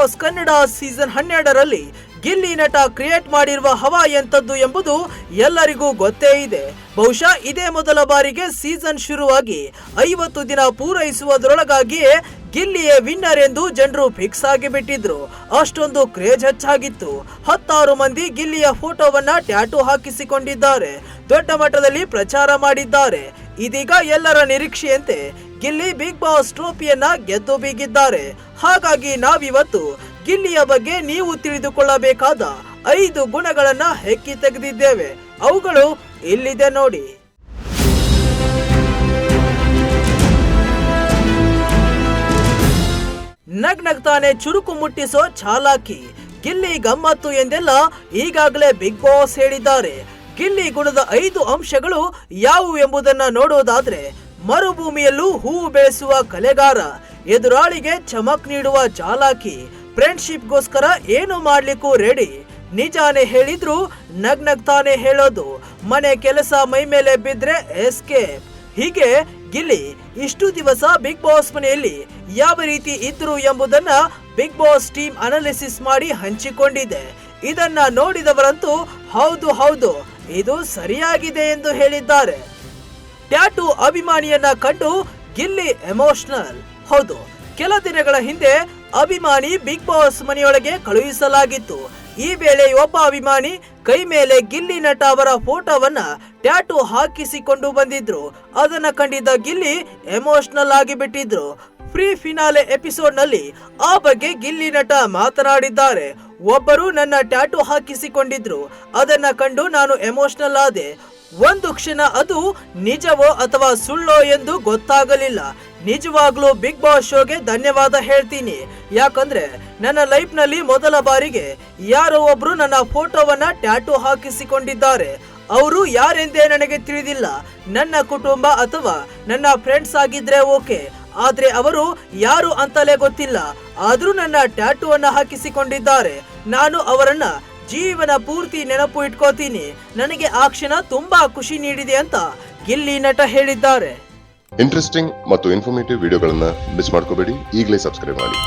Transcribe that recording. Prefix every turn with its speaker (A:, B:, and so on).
A: Boss Kannada season 12ರಲ್ಲಿ Gilli ನಟ create ಮಾಡಿರುವ ಹವಾ ಎಂತದ್ದು ಎಂಬುದು ಎಲ್ಲರಿಗೂ ಗೊತ್ತೇ ಇದೆ. ಬಹುಶಃ ಇದೇ ಮೊದಲ ಬಾರಿಗೆ ಸೀಸನ್ ಶುರುವಾಗಿ 50 ದಿನ ಪೂರೈಸುವುದರೊಳಗಾಗಿಯೇ ಗಿಲ್ಲಿಯೇ ವಿನ್ನರ್ ಎಂದು ಜನರು ಫಿಕ್ಸ್ ಆಗಿ ಬಿಟ್ಟಿದ್ರು. ಅಷ್ಟೊಂದು ಕ್ರೇಜ್ ಹೆಚ್ಚಾಗಿತ್ತು. 10 ಮಂದಿ ಗಿಲ್ಲಿಯ ಫೋಟೋವನ್ನ ಟ್ಯಾಟೂ ಹಾಕಿಸಿಕೊಂಡಿದ್ದಾರೆ. ದೊಡ್ಡ ಮಟ್ಟದಲ್ಲಿ ಪ್ರಚಾರ ಮಾಡಿದ್ದಾರೆ. ಇದೀಗ ಎಲ್ಲರ ನಿರೀಕ್ಷೆಯಂತೆ ಗಿಲ್ಲಿ ಬಿಗ್ ಬಾಸ್ ಟ್ರೋಫಿಯನ್ನ ಗೆದ್ದು ಬೀಗಿದ್ದಾರೆ. ಹಾಗಾಗಿ ನಾವಿವತ್ತು ಗಿಲ್ಲಿಯ ಬಗ್ಗೆ ನೀವು ತಿಳಿದುಕೊಳ್ಳಬೇಕಾದ 5 ಗುಣಗಳನ್ನ ಹೆಕ್ಕಿ ತೆಗೆದಿದ್ದೇವೆ. ಅವುಗಳು ಇಲ್ಲಿದೆ ನೋಡಿ. ನಗ್ನಗ್ತಾನೆ ಚುರುಕು ಮುಟ್ಟಿಸೋ ಚಾಲಾಕಿ. ಗಿಲ್ಲಿ ಗಮ್ಮತ್ತು ಎಂದೆಲ್ಲ ಈಗಾಗಲೇ ಬಿಗ್ ಬಾಸ್ ಹೇಳಿದ್ದಾರೆ. ಗಿಲ್ಲಿ ಗುಣದ 5 ಅಂಶಗಳು ಯಾವುವು ಎಂಬುದನ್ನ ನೋಡೋದಾದ್ರೆ, ಮರುಭೂಮಿಯಲ್ಲೂ ಹೂವು ಬೆಳೆಸುವ ಕಲೆಗಾರ, ಎದುರಾಳಿಗೆ ಚಮಕ್ ನೀಡುವ ಚಾಲಾಕಿ, ಫ್ರೆಂಡ್ಶಿಪ್ ಗೋಸ್ಕರ ಏನು ಮಾಡ್ಲಿಕ್ಕೂ ರೆಡಿ, ನಿಜಾನೇ ಹೇಳಿದ್ರು ನಗ್ನಗ್ತಾನೆ ಹೇಳೋದು, ಮನೆ ಕೆಲಸ ಮೈ ಮೇಲೆ ಬಿದ್ರೆ ಎಸ್ಕೇಪ್. ಹೀಗೆ ಗಿಲ್ಲಿ ಇಷ್ಟು ದಿವಸ ಬಿಗ್ ಬಾಸ್ ಮನೆಯಲ್ಲಿ ಯಾವ ರೀತಿ ಇದ್ರು ಎಂಬುದನ್ನ ಬಿಗ್ ಬಾಸ್ ಟೀಮ್ ಅನಾಲಿಸಿಸ್ ಮಾಡಿ ಹಂಚಿಕೊಂಡಿದೆ. ಇದನ್ನ ನೋಡಿದವರಂತೂ ಹೌದು ಇದು ಸರಿಯಾಗಿದೆ ಎಂದು ಹೇಳಿದ್ದಾರೆ. ಟ್ಯಾಟೂ ಅಭಿಮಾನಿಯನ್ನ ಕಂಡು ಗಿಲ್ಲಿ ಎಮೋಷನಲ್. ಹೌದು, ಕೆಲ ದಿನಗಳ ಹಿಂದೆ ಅಭಿಮಾನಿ ಬಿಗ್ ಬಾಸ್ ಮನೆಯೊಳಗೆ ಕಳುಹಿಸಲಾಗಿತ್ತು. ಈ ವೇಳೆ ಒಬ್ಬ ಅಭಿಮಾನಿ ಕೈ ಮೇಲೆ ಗಿಲ್ಲಿ ನಟ ಅವರ ಫೋಟೋವನ್ನ ಟ್ಯಾಟೂ ಹಾಕಿಸಿಕೊಂಡು ಬಂದಿದ್ರು. ಅದನ್ನ ಕಂಡಿದ್ದ ಗಿಲ್ಲಿ ಎಮೋಷನಲ್ ಆಗಿ ಬಿಟ್ಟಿದ್ರು. ಪ್ರೀ ಫಿನಾಲೆ ಎಪಿಸೋಡ್ ನಲ್ಲಿ ಆ ಬಗ್ಗೆ ಗಿಲ್ಲಿ ನಟ ಮಾತನಾಡಿದ್ದಾರೆ. ಒಬ್ಬರು ನನ್ನ ಟ್ಯಾಟೂ ಹಾಕಿಸಿಕೊಂಡಿದ್ರು, ಅದನ್ನ ಕಂಡು ನಾನು ಎಮೋಷನಲ್ ಆದೆ. ಒಂದು ಕ್ಷಣ ಅದು ನಿಜವೋ ಅಥವಾ ಸುಳ್ಳೋ ಎಂದು ಗೊತ್ತಾಗಲಿಲ್ಲ. ನಿಜವಾಗ್ಲೂ ಬಿಗ್ ಬಾಸ್ ಶೋಗೆ ಧನ್ಯವಾದ ಹೇಳ್ತೀನಿ. ಯಾಕಂದ್ರೆ ನನ್ನ ಲೈಫ್ ನಲ್ಲಿ ಮೊದಲ ಬಾರಿಗೆ ಯಾರೋ ಒಬ್ರು ನನ್ನ ಫೋಟೋವನ್ನ ಟ್ಯಾಟೂ ಹಾಕಿಸಿಕೊಂಡಿದ್ದಾರೆ. ಅವರು ಯಾರೆಂದೇ ನನಗೆ ತಿಳಿದಿಲ್ಲ. ನನ್ನ ಕುಟುಂಬ ಅಥವಾ ನನ್ನ ಫ್ರೆಂಡ್ಸ್ ಆಗಿದ್ರೆ ಓಕೆ, ಆದ್ರೆ ಅವರು ಯಾರು ಅಂತಲೇ ಗೊತ್ತಿಲ್ಲ. ಆದ್ರೂ ನನ್ನ ಟ್ಯಾಟೂ ಅನ್ನ ಹಾಕಿಸಿಕೊಂಡಿದ್ದಾರೆ. ನಾನು ಅವರನ್ನ ಜೀವನ ಪೂರ್ತಿ ನೆನಪು ಇಟ್ಕೋತೀನಿ. ನನಗೆ ಆ ಕ್ಷಣ ತುಂಬಾ ಖುಷಿ ನೀಡಿದೆ ಅಂತ ಗಿಲ್ಲಿ ನಟ ಹೇಳಿದ್ದಾರೆ.
B: ಇಂಟ್ರೆಸ್ಟಿಂಗ್ ಮತ್ತು ಇನ್ಫಾರ್ಮೇಟಿವ್ ವಿಡಿಯೋಗಳನ್ನ ಮಿಸ್ ಮಾಡ್ಕೋಬೇಡಿ. ಈಗಲೇ ಸಬ್ಸ್ಕ್ರೈಬ್ ಮಾಡಿ.